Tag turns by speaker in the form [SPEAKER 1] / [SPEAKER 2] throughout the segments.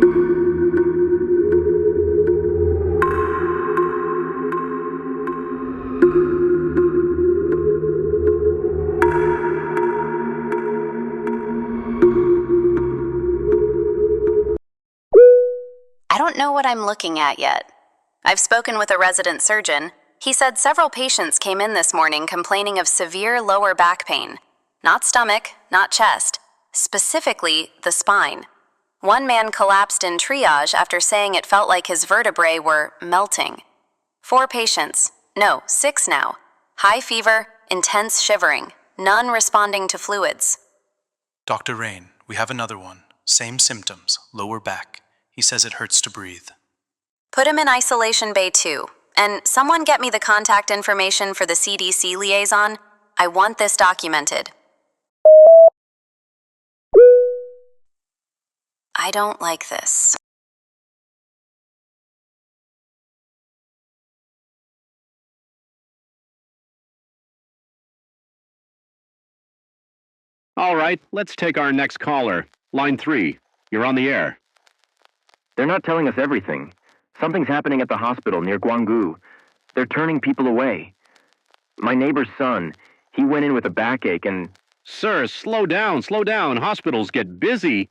[SPEAKER 1] I don't know what I'm looking at yet. I've spoken with a resident surgeon. He said several patients came in this morning complaining of severe lower back pain. Not stomach, not chest, specifically the spine. One man collapsed in triage after saying it felt like his vertebrae were melting. 4 patients, no, 6 now. High fever, intense shivering, none responding to fluids.
[SPEAKER 2] Dr. Rain, we have another one. Same symptoms, lower back. He says it hurts to breathe.
[SPEAKER 1] Put him in isolation bay 2. And someone get me the contact information for the CDC liaison. I want this documented. I don't like this.
[SPEAKER 3] All right, let's take our next caller. Line 3. You're on the air.
[SPEAKER 4] They're not telling us everything. Something's happening at the hospital near Guanggu. They're turning people away. My neighbor's son, he went in with a backache and...
[SPEAKER 3] Sir, slow down, slow down. Hospitals get busy.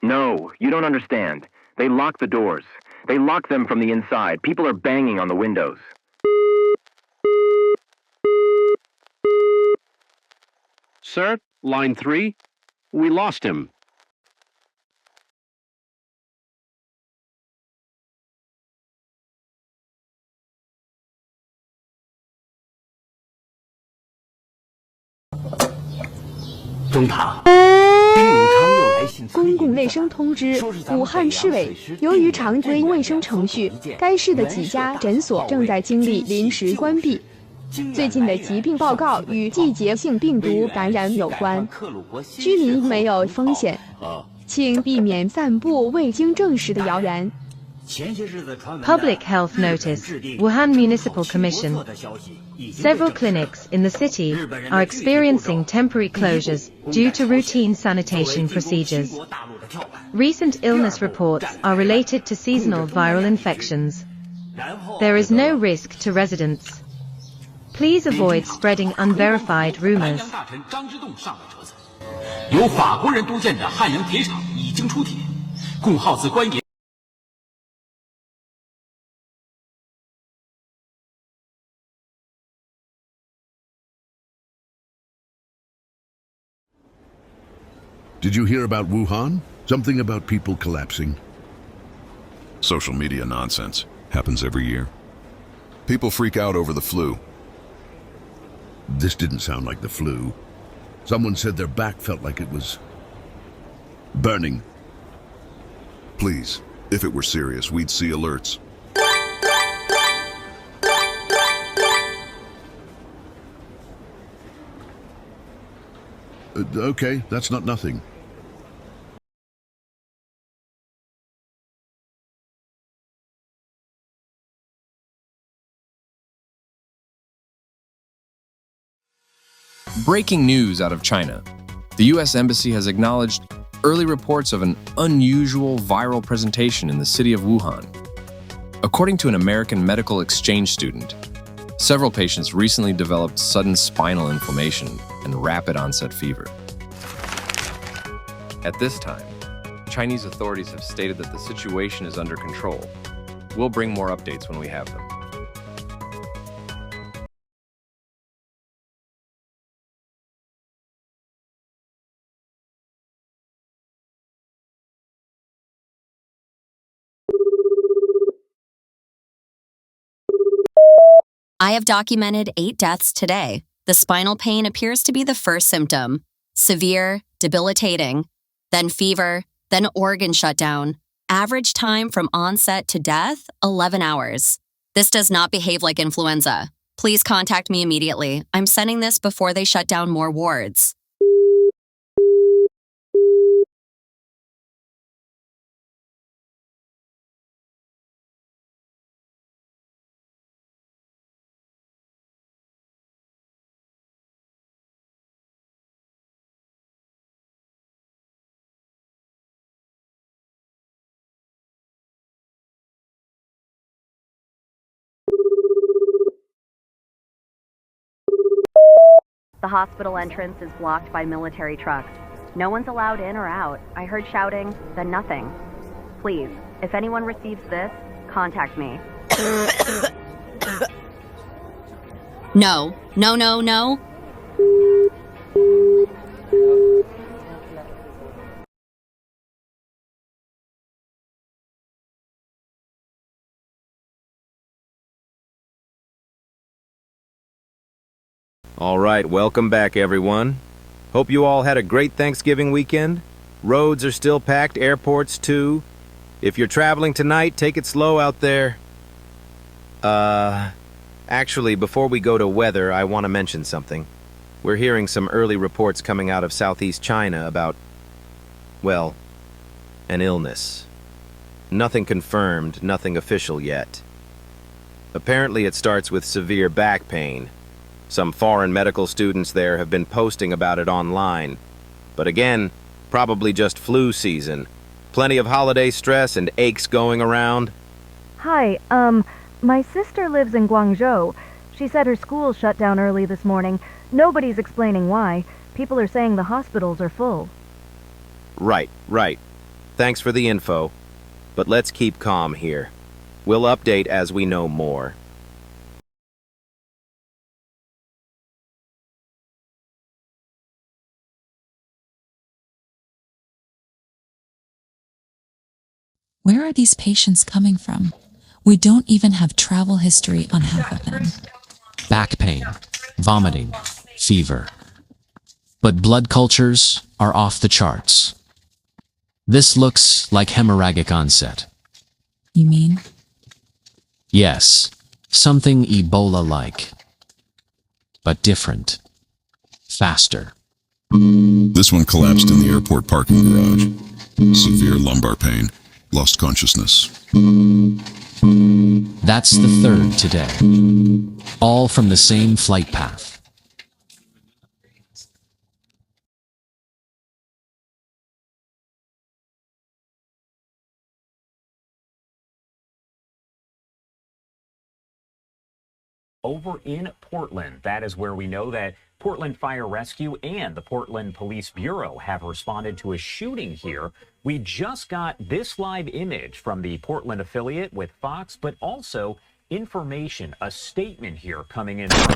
[SPEAKER 4] No, you don't understand. They lock the doors. They lock them from the inside. People are banging on the windows.
[SPEAKER 3] Sir, line 3. We lost him.
[SPEAKER 5] 公共卫生通知：武汉市委，由于常规卫生程序，该市的几家诊所正在经历临时关闭。最近的疾病报告与季节性病毒感染有关，居民没有风险，请避免散布未经证实的谣言。
[SPEAKER 6] Public Health Notice, Wuhan Municipal Commission. Several clinics in the city are experiencing temporary closures due to routine sanitation procedures. Recent illness reports are related to seasonal viral infections. There is no risk to residents. Please avoid spreading unverified rumors.
[SPEAKER 7] 由法国人督建的汉阳铁厂已经出铁，共耗资官银。
[SPEAKER 8] Did you hear about Wuhan? Something about people collapsing?
[SPEAKER 9] Social media nonsense. Happens every year. People freak out over the flu.
[SPEAKER 8] This didn't sound like the flu. Someone said their back felt like it was burning.
[SPEAKER 9] Please, if it were serious, we'd see alerts.
[SPEAKER 8] Okay, that's not nothing.
[SPEAKER 10] Breaking news out of China. The U.S. Embassy has acknowledged early reports of an unusual viral presentation in the city of Wuhan. According to an American medical exchange student, several patients recently developed sudden spinal inflammation and rapid onset fever. At this time, Chinese authorities have stated that the situation is under control. We'll bring more updates when we have them.
[SPEAKER 1] I have documented 8 deaths today. The spinal pain appears to be the first symptom. Severe, debilitating, then fever, then organ shutdown. Average time from onset to death, 11 hours. This does not behave like influenza. Please contact me immediately. I'm sending this before they shut down more wards. The hospital entrance is blocked by military trucks. No one's allowed in or out. I heard shouting, then nothing. Please, if anyone receives this, contact me.
[SPEAKER 11] No. No, no, no.
[SPEAKER 12] All right, welcome back, everyone. Hope you all had a great Thanksgiving weekend. Roads are still packed, airports too. If you're traveling tonight, take it slow out there. Actually, before we go to weather, I want to mention something. We're hearing some early reports coming out of Southeast China about, well, an illness. Nothing confirmed, nothing official yet. Apparently it starts with severe back pain. Some foreign medical students there have been posting about it online. But again, probably just flu season. Plenty of holiday stress and aches going around.
[SPEAKER 13] Hi, my sister lives in Guangzhou. She said her school shut down early this morning. Nobody's explaining why. People are saying the hospitals are full.
[SPEAKER 12] Right. Thanks for the info. But let's keep calm here. We'll update as we know more.
[SPEAKER 14] Where are these patients coming from? We don't even have travel history on half of them.
[SPEAKER 15] Back pain, vomiting, fever. But blood cultures are off the charts. This looks like hemorrhagic onset.
[SPEAKER 14] You mean?
[SPEAKER 15] Yes, something Ebola-like. But different. Faster.
[SPEAKER 9] This one collapsed in the airport parking garage. Severe lumbar pain. Lost consciousness.
[SPEAKER 15] That's the third today. All from the same flight path.
[SPEAKER 16] Over in Portland, that is where we know that Portland Fire Rescue and the Portland Police Bureau have responded to a shooting here. We just got this live image from the Portland affiliate with Fox, but also information, a statement here coming in from...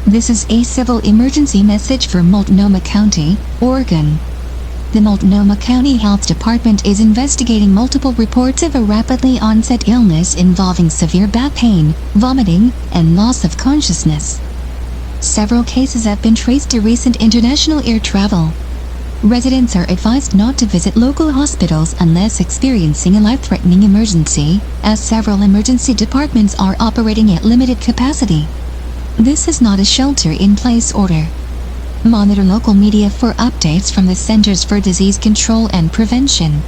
[SPEAKER 17] This is a civil emergency message for Multnomah County, Oregon. The Multnomah County Health Department is investigating multiple reports of a rapidly onset illness involving severe back pain, vomiting, and loss of consciousness. Several cases have been traced to recent international air travel. Residents are advised not to visit local hospitals unless experiencing a life-threatening emergency, as several emergency departments are operating at limited capacity. This is not a shelter-in-place order. Monitor local media for updates from the Centers for Disease Control and Prevention.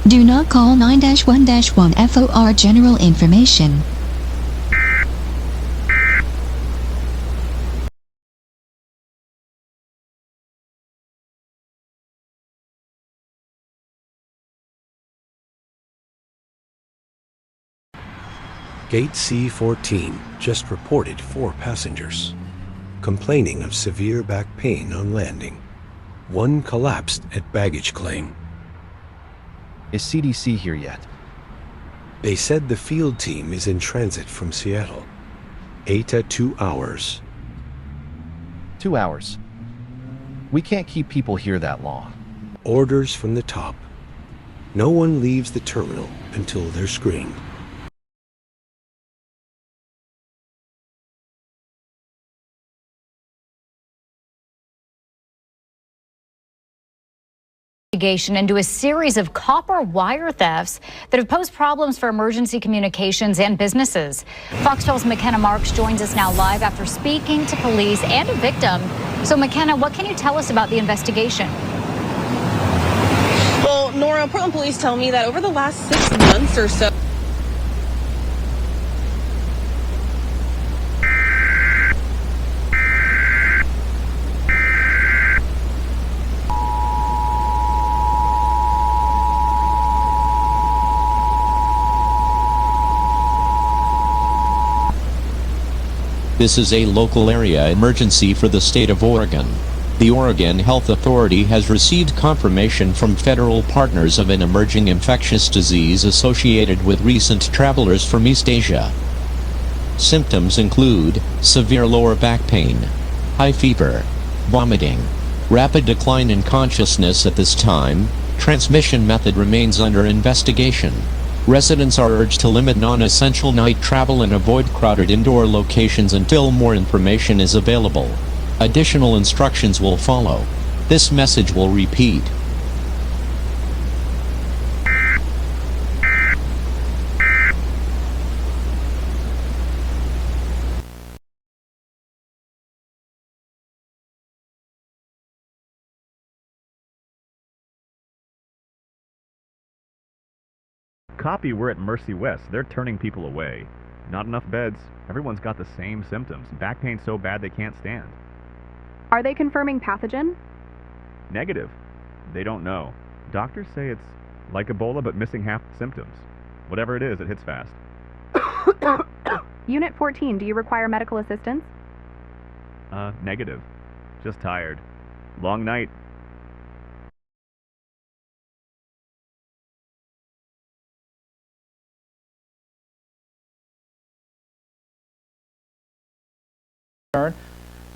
[SPEAKER 17] Do not call 9-1-1 FOR general information.
[SPEAKER 18] Gate C-14 just reported 4 passengers complaining of severe back pain on landing. One collapsed at baggage claim.
[SPEAKER 19] Is CDC here yet?
[SPEAKER 18] They said the field team is in transit from Seattle. ATA 2 hours.
[SPEAKER 19] 2 hours. We can't keep people here that long.
[SPEAKER 18] Orders from the top. No one leaves the terminal until they're screened.
[SPEAKER 20] Into a series of copper wire thefts that have posed problems for emergency communications and businesses. Fox 12's McKenna Marks joins us now live after speaking to police and a victim. So McKenna, what can you tell us about the investigation?
[SPEAKER 21] Well, Nora, Portland police tell me that over the last 6 months or so, This is a local area emergency for the state of Oregon. The Oregon Health Authority has received confirmation from federal partners of an emerging infectious disease associated with recent travelers from East Asia. Symptoms include severe lower back pain, high fever, vomiting, rapid decline in consciousness at this time. Transmission method remains under investigation. Residents are urged to limit non-essential night travel and avoid crowded indoor locations until more information is available. Additional instructions will follow. This message will repeat.
[SPEAKER 22] Copy, we're at Mercy West. They're turning people away. Not enough beds. Everyone's got the same symptoms. Back pain so bad they can't stand.
[SPEAKER 23] Are they confirming pathogen?
[SPEAKER 22] Negative. They don't know. Doctors say it's like Ebola but missing half the symptoms. Whatever it is, it hits fast.
[SPEAKER 23] Unit 14, do you require medical assistance?
[SPEAKER 22] Negative. Just tired. Long night.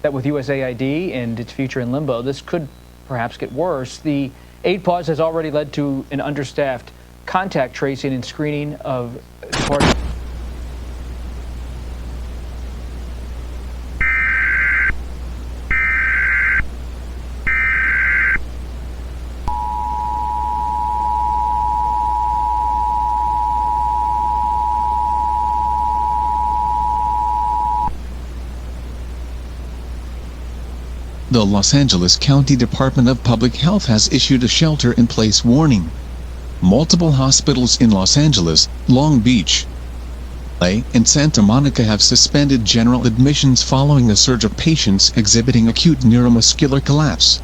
[SPEAKER 24] That with USAID and its future in limbo, this could perhaps get worse. The aid pause has already led to an understaffed contact tracing and screening of departed.
[SPEAKER 25] The Los Angeles County Department of Public Health has issued a shelter-in-place warning. Multiple hospitals in Los Angeles, Long Beach, LA, and Santa Monica have suspended general admissions following a surge of patients exhibiting acute neuromuscular collapse.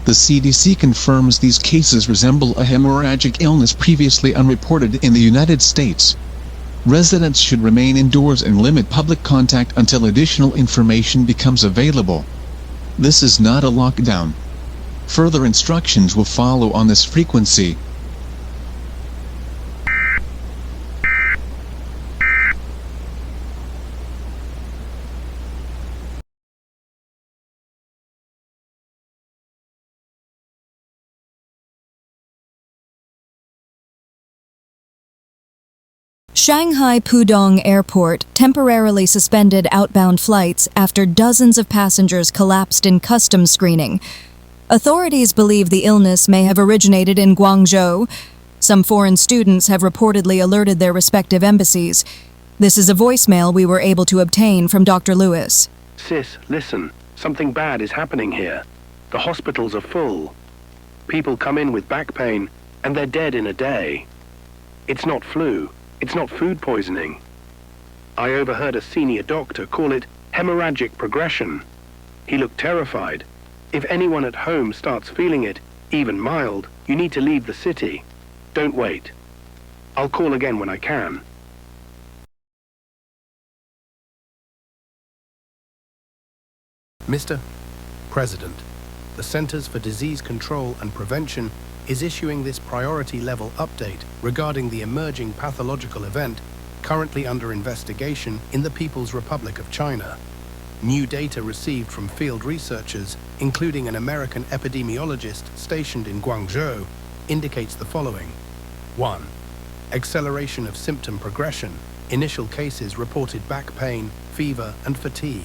[SPEAKER 25] The CDC confirms these cases resemble a hemorrhagic illness previously unreported in the United States. Residents should remain indoors and limit public contact until additional information becomes available. This is not a lockdown. Further instructions will follow on this frequency.
[SPEAKER 26] Shanghai Pudong Airport temporarily suspended outbound flights after dozens of passengers collapsed in customs screening. Authorities believe the illness may have originated in Guangzhou. Some foreign students have reportedly alerted their respective embassies. This is a voicemail we were able to obtain from Dr. Lewis.
[SPEAKER 27] Sis, listen. Something bad is happening here. The hospitals are full. People come in with back pain, and they're dead in a day. It's not flu. It's not food poisoning. I overheard a senior doctor call it hemorrhagic progression. He looked terrified. If anyone at home starts feeling it, even mild, you need to leave the city. Don't wait. I'll call again when I can. Mr. President, the Centers for Disease Control and Prevention is issuing this priority level update regarding the emerging pathological event currently under investigation in the People's Republic of China. New data received from field researchers, including an American epidemiologist stationed in Guangzhou, indicates the following. 1. Acceleration of symptom progression. Initial cases reported back pain, fever, and fatigue.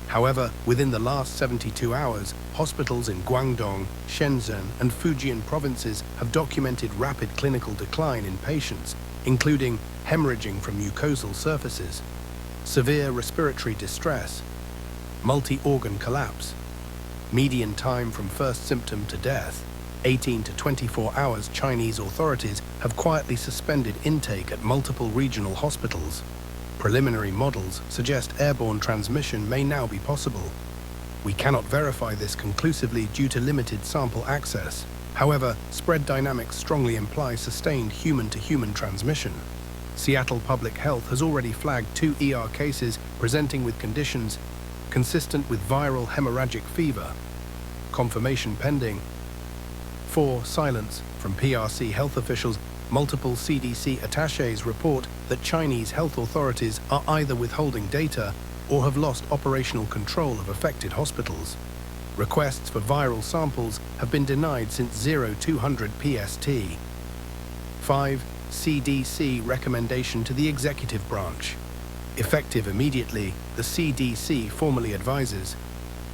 [SPEAKER 27] However, within the last 72 hours, hospitals in Guangdong, Shenzhen, and Fujian provinces have documented rapid clinical decline in patients, including hemorrhaging from mucosal surfaces, severe respiratory distress, multi-organ collapse, median time from first symptom to death, 18 to 24 hours. Chinese authorities have quietly suspended intake at multiple regional hospitals. Preliminary models suggest airborne transmission may now be possible. We cannot verify this conclusively due to limited sample access. However, spread dynamics strongly imply sustained human-to-human transmission. Seattle Public Health has already flagged 2 ER cases presenting with conditions consistent with viral hemorrhagic fever. Confirmation pending. 4. Silence from PRC health officials. Multiple CDC attachés report that Chinese health authorities are either withholding data or have lost operational control of affected hospitals. Requests for viral samples have been denied since 0200 PST. 5. CDC recommendation to the executive branch. Effective immediately, the CDC formally advises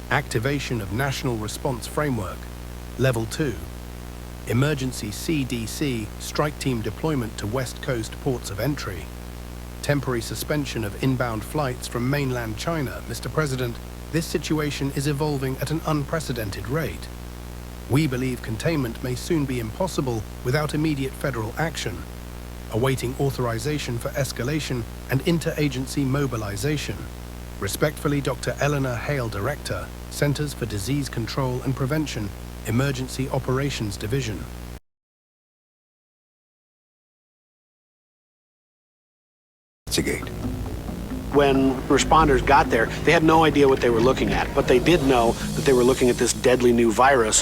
[SPEAKER 27] activation of National Response Framework, Level 2. Emergency CDC strike team deployment to West Coast ports of entry. Temporary suspension of inbound flights from mainland China. Mr. President, this situation is evolving at an unprecedented rate. We believe containment may soon be impossible without immediate federal action. Awaiting authorization for escalation and interagency mobilization. Respectfully, Dr. Eleanor Hale, Director, Centers for Disease Control and Prevention, Emergency Operations Division.
[SPEAKER 2] When responders got there, they had no idea what they were looking at, but they did know that they were looking at this deadly new virus.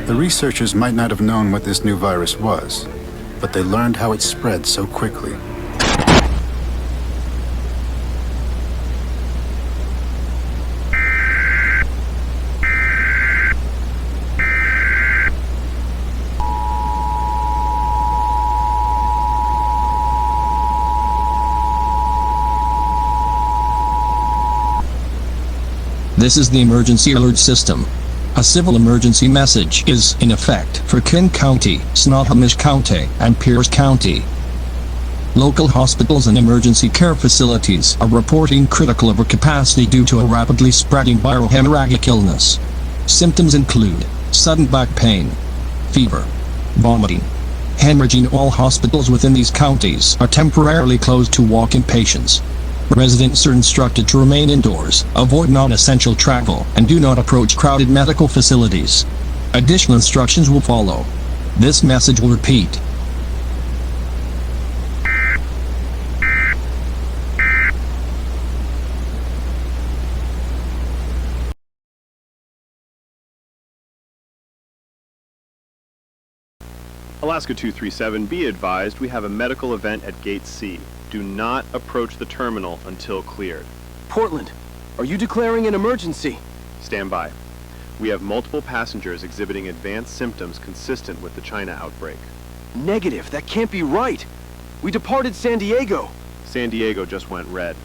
[SPEAKER 3] The researchers might not have known what this new virus was, but they learned how it spread so quickly.
[SPEAKER 4] This is the emergency alert system. A civil emergency message is in effect for King County, Snohomish County, and Pierce County. Local hospitals and emergency care facilities are reporting critical overcapacity due to a rapidly spreading viral hemorrhagic illness. Symptoms include sudden back pain, fever, vomiting, hemorrhaging. All hospitals within these counties are temporarily closed to walk-in patients. Residents are instructed to remain indoors, avoid non-essential travel, and do not approach crowded medical facilities. Additional instructions will follow. This message will repeat.
[SPEAKER 22] Alaska 237, be advised we have a medical event at Gate C. Do not approach the terminal until cleared.
[SPEAKER 2] Portland, are you declaring an emergency?
[SPEAKER 22] Stand by. We have multiple passengers exhibiting advanced symptoms consistent with the China outbreak.
[SPEAKER 2] Negative, that can't be right. We departed San Diego.
[SPEAKER 22] San Diego just went red.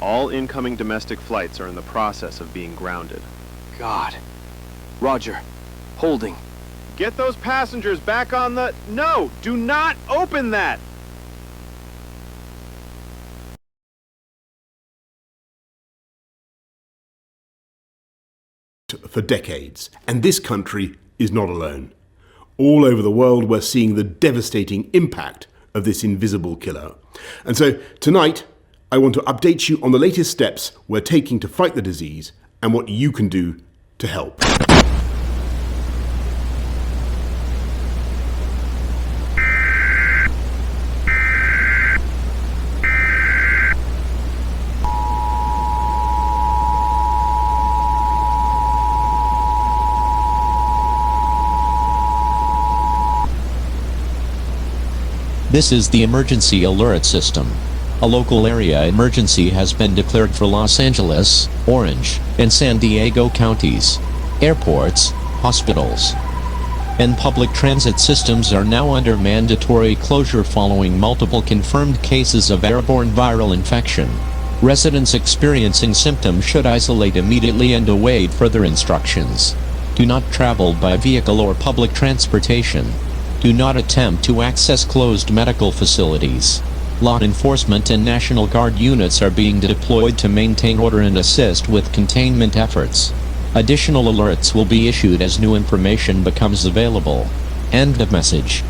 [SPEAKER 22] All incoming domestic flights are in the process of being grounded.
[SPEAKER 2] God. Roger. Holding.
[SPEAKER 22] Get those passengers back on the... No! Do not open that!
[SPEAKER 5] For decades, and this country is not alone. All over the world we're seeing the devastating impact of this invisible killer. And so tonight I want to update you on the latest steps we're taking to fight the disease and what you can do to help.
[SPEAKER 21] This is the emergency alert system. A local area emergency has been declared for Los Angeles, Orange, and San Diego counties. Airports, hospitals, and public transit systems are now under mandatory closure following multiple confirmed cases of airborne viral infection. Residents experiencing symptoms should isolate immediately and await further instructions. Do not travel by vehicle or public transportation. Do not attempt to access closed medical facilities. Law enforcement and National Guard units are being deployed to maintain order and assist with containment efforts. Additional alerts will be issued as new information becomes available. End of message.